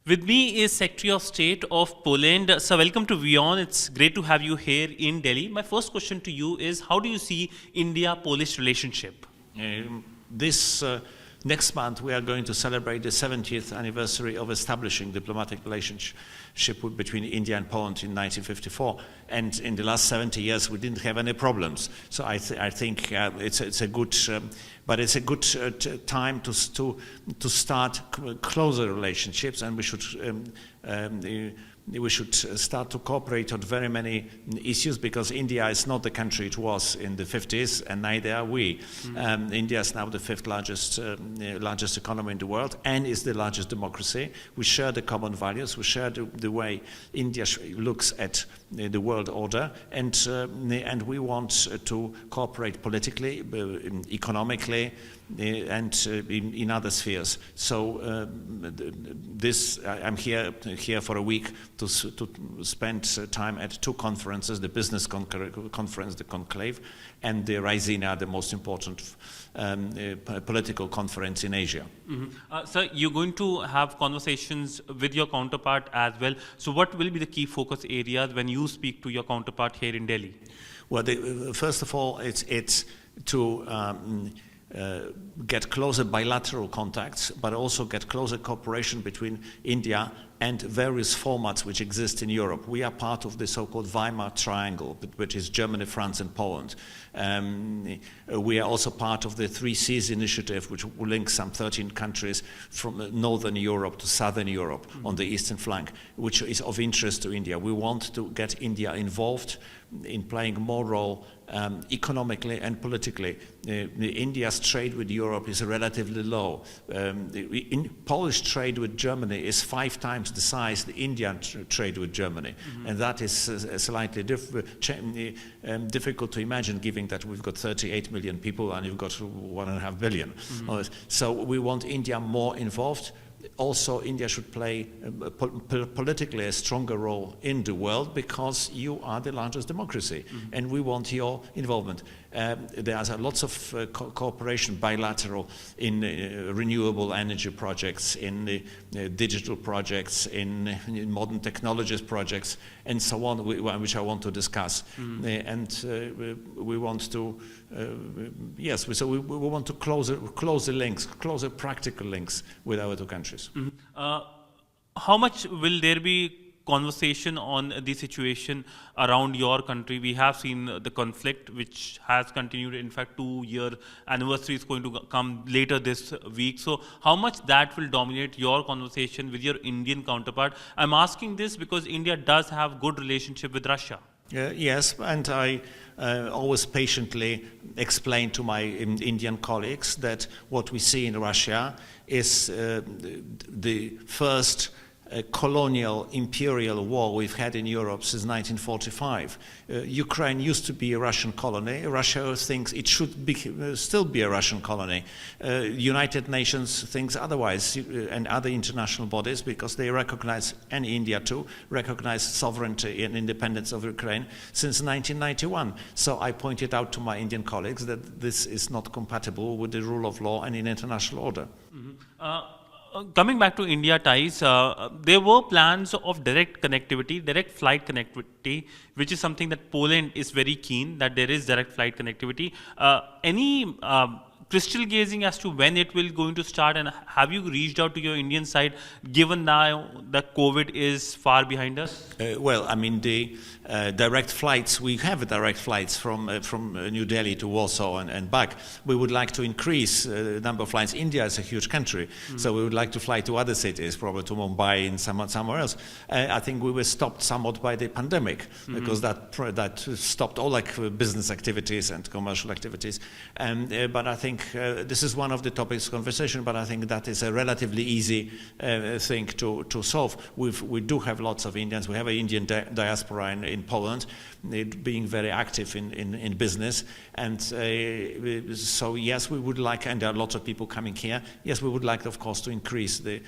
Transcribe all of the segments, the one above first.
With me is Secretary of State of Poland. So welcome to WION. It's great to have you here in Delhi. My first question to you is, how do you see India-Polish relationship? This next month we are going to celebrate the 70th anniversary of establishing diplomatic relationship between India and Poland in 1954, and in the last 70 years we didn't have any problems. So I think it's a good, but it's a good time to start closer relationships, and we should start to cooperate on very many issues, because India is not the country it was in the 50s, and neither are we. India is now the fifth largest economy in the world, and is the largest democracy. We share the common values. We share the way India looks at the world order, and we want to cooperate politically, economically, and in other spheres. So I'm here for a week to spend time at two conferences: the business conference, the Conclave, and the Raisina, the most important political conference in Asia. So you're going to have conversations with your counterpart as well. So what will be the key focus areas when you speak to your counterpart here in Delhi? Well, first of all, it's to get closer bilateral contacts, but also get closer cooperation between India and various formats which exist in Europe. We are part of the so-called Weimar Triangle, which is Germany, France, and Poland. We are also part of the Three Seas initiative, which will link some 13 countries from Northern Europe to Southern Europe on the eastern flank, which is of interest to India. We want to get India involved in playing more role economically and politically. India's trade with Europe is relatively low. Polish trade with Germany is 5 times the size the Indian trade with Germany, and that is slightly difficult to imagine, given that we've got 38 million people and you've got 1.5 billion. So we want India more involved. Also, India should play politically a stronger role in the world, because you are the largest democracy, and we want your involvement. There's lots of cooperation bilateral in renewable energy projects, in digital projects, in modern technologies projects, and so on, which I want to discuss. And we want to, so we want to closer links, closer practical links with our two countries. How much will there be conversation on the situation around your country? We have seen the conflict, which has continued. In fact, 2-year anniversary is going to come later this week. So how much that will dominate your conversation with your Indian counterpart? I'm asking this because India does have good relationship with Russia. Yes, and I always patiently explain to my Indian colleagues that what we see in Russia is the first colonial imperial war we've had in Europe since 1945. Ukraine used to be a Russian colony. Russia thinks it should still be a Russian colony. United Nations thinks otherwise, and other international bodies, because they recognize, and India too, recognize sovereignty and independence of Ukraine since 1991. So I pointed out to my Indian colleagues that this is not compatible with the rule of law and in international order. Coming back to India ties, there were plans of direct connectivity, direct flight connectivity, which is something that Poland is very keen, that there is direct flight connectivity. Any crystal gazing as to when it will going to start, and have you reached out to your Indian side, given now that COVID is far behind us? Well, I mean, the direct flights, we have direct flights from New Delhi to Warsaw and back. We would like to increase the number of flights. India is a huge country, so we would like to fly to other cities, probably to Mumbai and somewhere else. I think we were stopped somewhat by the pandemic, because that stopped all business activities and commercial activities. But I think this is one of the topics of conversation, but I think that is a relatively easy thing to solve. We do have lots of Indians. We have an Indian diaspora in Poland, being very active in business, and so yes, we would like, and there are lots of people coming here. Yes, we would like, of course, to increase the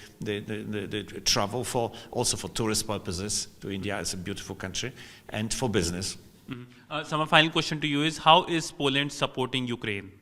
travel also for tourist purposes to India. It's a beautiful country, and for business. So my final question to you is, how is Poland supporting Ukraine?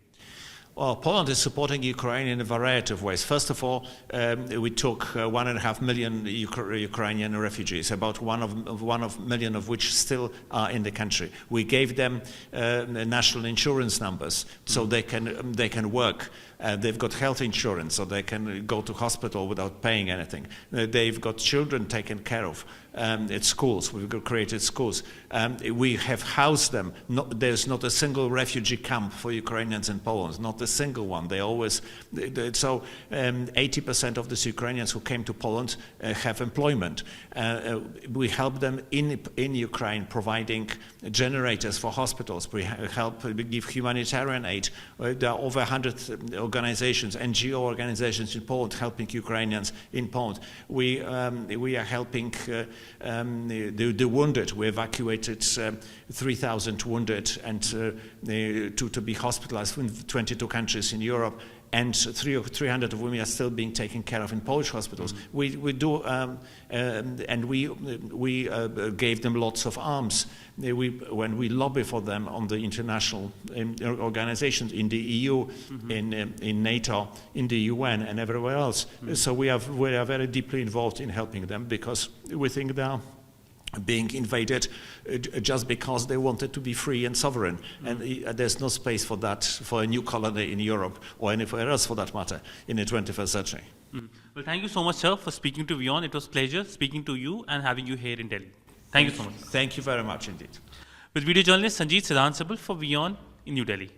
Well, Poland is supporting Ukraine in a variety of ways. First of all, we took 1.5 million Ukrainian refugees, about one million of which still are in the country. We gave them national insurance numbers so they can work. They've got health insurance, so they can go to hospital without paying anything. They've got children taken care of at schools. We've created schools. We have housed them. There's not a single refugee camp for Ukrainians in Poland, not a single one. They always, so 80% of these Ukrainians who came to Poland have employment. We help them in Ukraine, providing generators for hospitals. We give humanitarian aid. There are over 100 organizations, NGO organizations in Poland helping Ukrainians in Poland. We are helping the wounded. We evacuated 3,000 wounded and to be hospitalized in 22 countries in Europe, and 300 of women are still being taken care of in Polish hospitals. We do, and we gave them lots of arms. When we lobby for them on the international organizations in the EU, in NATO, in the UN, and everywhere else. So we are very deeply involved in helping them because we think they are being invaded just because they wanted to be free and sovereign. And there's no space for that, for a new colony in Europe or anywhere else for that matter in the 21st century. Well, thank you so much, sir, for speaking to WION. It was a pleasure speaking to you and having you here in Delhi. Thank you so much. Thank you very much indeed. With video journalist Sanjeet Siddhant Sabal for WION in New Delhi.